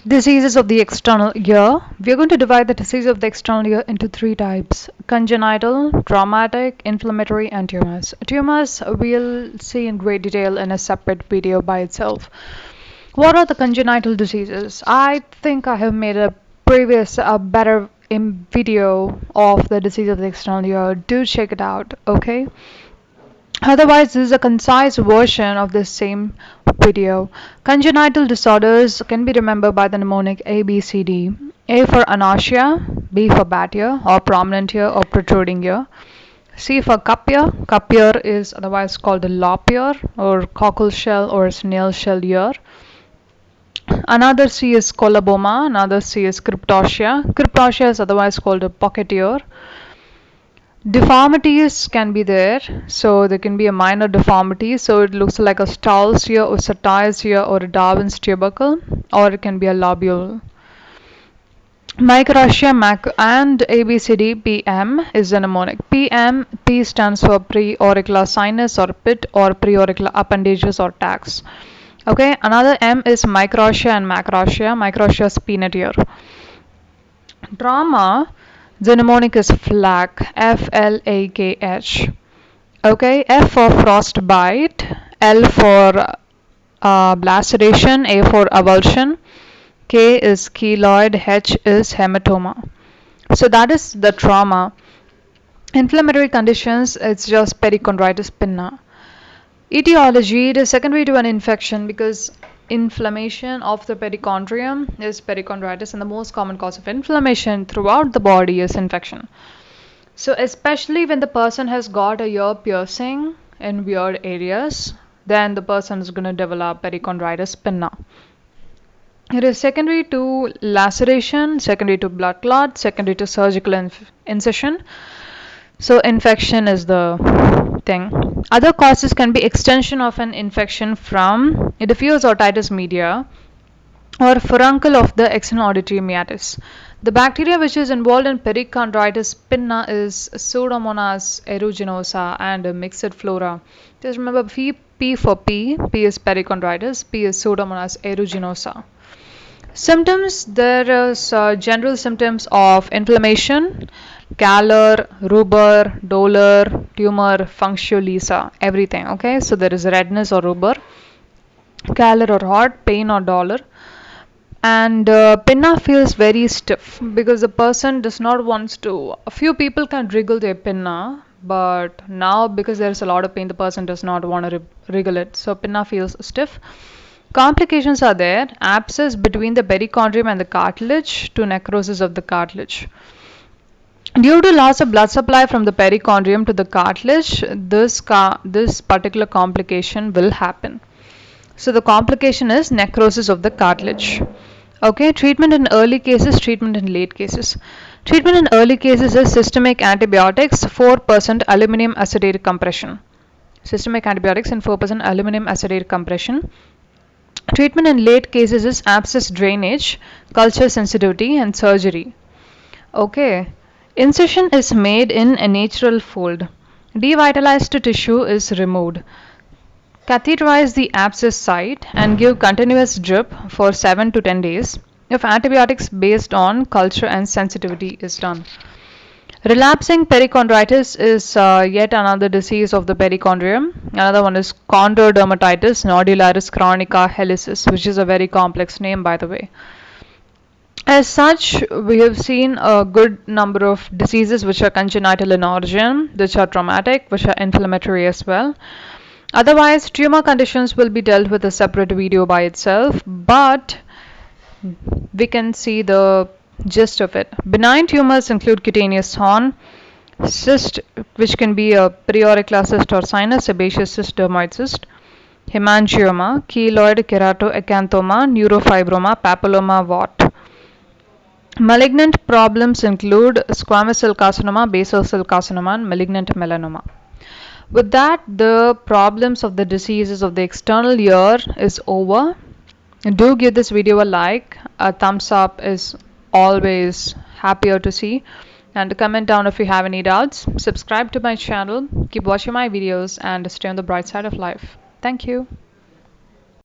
Diseases of the external ear. We are going to divide the disease of the external ear into three types: congenital, traumatic, inflammatory, and tumors. Tumors we'll see in great detail in a separate video by itself. What are the congenital diseases? I think I have made a previous, better video of the disease of the external ear. Do check it out, okay? Otherwise, this is a concise version of the same video. Congenital disorders can be remembered by the mnemonic A, B, C, D. A for anorexia, B for bad ear or prominent ear or protruding ear. C for cup ear. Cup ear is otherwise called a lop ear or cockle shell or snail shell ear. Another C is coloboma. Another C is cryptotia. Cryptotia is otherwise called a pocket ear. Deformities can be there, so there can be a minor deformity, so it looks like a Stahl's ear or Satire's ear or a Darwin's tubercle, or it can be a lobule. Microtia and ABCD PM is a mnemonic. PM, P stands for preauricular sinus or pit or preauricular appendages or tags. Okay, another M is microtia and macrotia. Microtia is peanut ear. Trauma, the mnemonic is FLAK, F-L-A-K-H. Okay, F for frostbite, L for laceration, A for avulsion, K is keloid, H is hematoma. So that is the trauma. Inflammatory conditions, it's just perichondritis pinna. Etiology, it is secondary to an infection because inflammation of the perichondrium is perichondritis, and the most common cause of inflammation throughout the body is infection. So especially when the person has got a ear piercing in weird areas, then the person is going to develop perichondritis pinna. It is secondary to laceration, secondary to blood clot, secondary to surgical incision. So infection is the thing. Other causes can be extension of an infection from diffuse otitis media or furuncle of the external auditory meatus. The bacteria which is involved in perichondritis pinna is Pseudomonas aeruginosa and mixed flora. Just remember P for P is perichondritis, P is Pseudomonas aeruginosa. Symptoms, there is general symptoms of inflammation, calor, rubor, dolor, tumor, functio lisa, everything. Okay, so there is redness or rubor, calor or hot, pain or dolor. And pinna feels very stiff because the person does not want to. A few people can wriggle their pinna, but now because there is a lot of pain, the person does not want to wriggle it. So pinna feels stiff. Complications are there: abscess between the perichondrium and the cartilage to necrosis of the cartilage. Due to loss of blood supply from the perichondrium to the cartilage, this particular complication will happen. So the complication is necrosis of the cartilage. Okay, treatment in early cases, treatment in late cases. Treatment in early cases is systemic antibiotics, 4% aluminum acetate compression. Systemic antibiotics and 4% aluminum acetate compression. Treatment in late cases is abscess drainage, culture sensitivity, and surgery. Okay, incision is made in a natural fold. Devitalized tissue is removed. Catheterize the abscess site and give continuous drip for 7 to 10 days if antibiotics based on culture and sensitivity is done. Relapsing perichondritis is yet another disease of the perichondrium. Another one is chondrodermatitis nodularis chronica helicis, which is a very complex name, by the way. As such, we have seen a good number of diseases which are congenital in origin, which are traumatic, which are inflammatory as well. Otherwise, tumor conditions will be dealt with a separate video by itself, but we can see the gist of it. Benign tumors include cutaneous horn, cyst, which can be a preauricular cyst or sinus, sebaceous cyst, dermoid cyst, hemangioma, keloid keratoacanthoma, neurofibroma, papilloma, wart. Malignant problems include squamous cell carcinoma, basal cell carcinoma, and malignant melanoma. With that, the problems of the diseases of the external ear is over. Do give this video a like. A thumbs up is always happier to see. And comment down if you have any doubts. Subscribe to my channel. Keep watching my videos and stay on the bright side of life. Thank you.